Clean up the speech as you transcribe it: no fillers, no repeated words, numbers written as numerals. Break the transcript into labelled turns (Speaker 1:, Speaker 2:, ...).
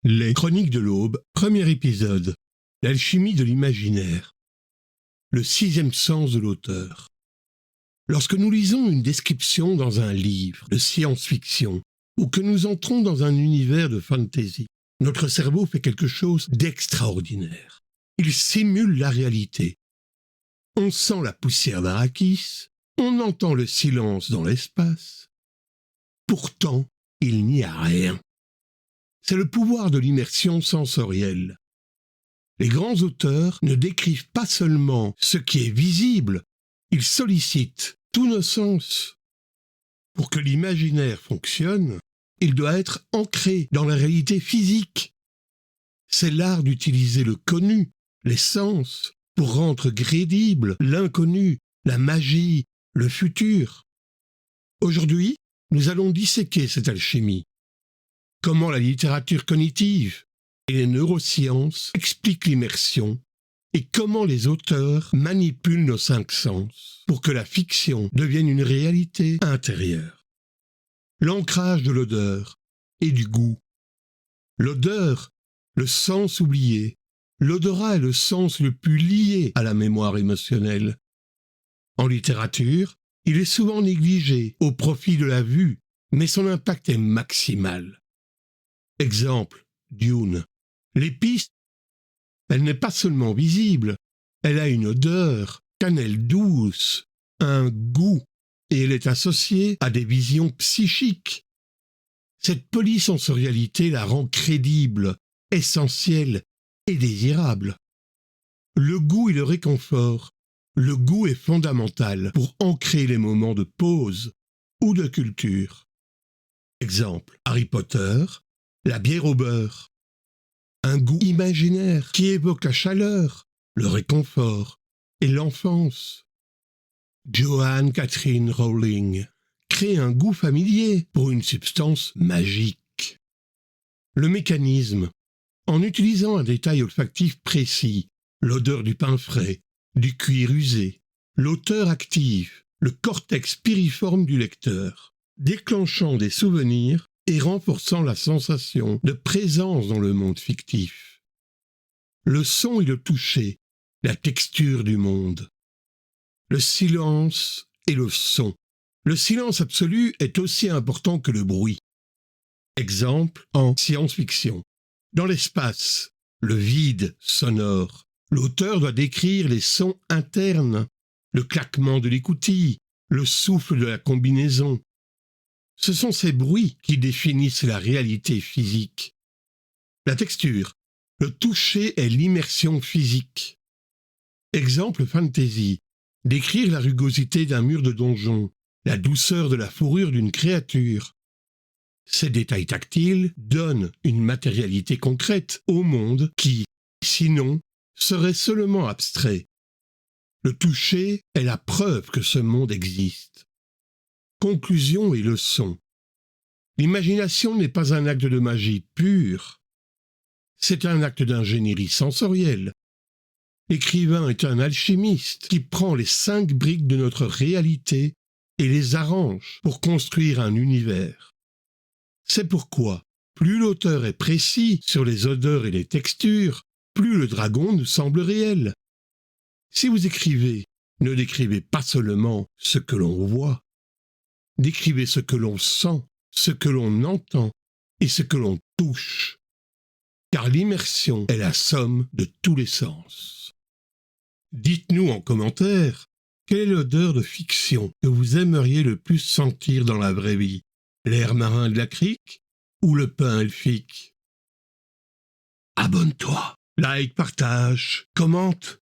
Speaker 1: Les Chroniques de l'Aube, premier épisode. L'alchimie de l'imaginaire. Le 6e sens de l'auteur. Lorsque nous lisons une description dans un livre de science-fiction ou que nous entrons dans un univers de fantasy, notre cerveau fait quelque chose d'extraordinaire. Il simule la réalité. On sent la poussière d'Arrakis, on entend le silence dans l'espace. Pourtant, il n'y a rien. C'est le pouvoir de l'immersion sensorielle. Les grands auteurs ne décrivent pas seulement ce qui est visible, ils sollicitent tous nos sens. Pour que l'imaginaire fonctionne, il doit être ancré dans la réalité physique. C'est l'art d'utiliser le connu, les sens, pour rendre crédible l'inconnu, la magie, le futur. Aujourd'hui, nous allons disséquer cette alchimie. Comment la littérature cognitive et les neurosciences expliquent l'immersion et comment les auteurs manipulent nos 5 sens pour que la fiction devienne une réalité intérieure. L'ancrage de l'odeur et du goût. L'odeur, le sens oublié. L'odorat est le sens le plus lié à la mémoire émotionnelle. En littérature, il est souvent négligé au profit de la vue, mais son impact est maximal. Exemple, Dune. L'épice, elle n'est pas seulement visible, elle a une odeur, cannelle douce, un goût, et elle est associée à des visions psychiques. Cette polysensorialité la rend crédible, essentielle et désirable. Le goût et le réconfort, le goût est fondamental pour ancrer les moments de pause ou de culture. Exemple, Harry Potter, la bière au beurre. Un goût imaginaire qui évoque la chaleur, le réconfort et l'enfance. Joanne Catherine Rowling crée un goût familier pour une substance magique. Le mécanisme. En utilisant un détail olfactif précis, l'odeur du pain frais, du cuir usé, l'auteur active le cortex piriforme du lecteur, déclenchant des souvenirs et renforçant la sensation de présence dans le monde fictif. Le son et le toucher, la texture du monde. Le silence et le son. Le silence absolu est aussi important que le bruit. Exemple en science-fiction. Dans l'espace, le vide sonore. L'auteur doit décrire les sons internes, le claquement de l'écoutille, le souffle de la combinaison. Ce sont ces bruits qui définissent la réalité physique. La texture, le toucher est l'immersion physique. Exemple fantasy, décrire la rugosité d'un mur de donjon, la douceur de la fourrure d'une créature. Ces détails tactiles donnent une matérialité concrète au monde qui, sinon, serait seulement abstrait. Le toucher est la preuve que ce monde existe. Conclusion et leçon. L'imagination n'est pas un acte de magie pure. C'est un acte d'ingénierie sensorielle. L'écrivain est un alchimiste qui prend les 5 briques de notre réalité et les arrange pour construire un univers. C'est pourquoi, plus l'auteur est précis sur les odeurs et les textures, plus le dragon nous semble réel. Si vous écrivez, ne décrivez pas seulement ce que l'on voit. Décrivez ce que l'on sent, ce que l'on entend et ce que l'on touche. Car l'immersion est la somme de tous les sens. Dites-nous en commentaire, quelle est l'odeur de fiction que vous aimeriez le plus sentir dans la vraie vie? L'air marin de la crique ou le pain elfique? Abonne-toi, like, partage, commente.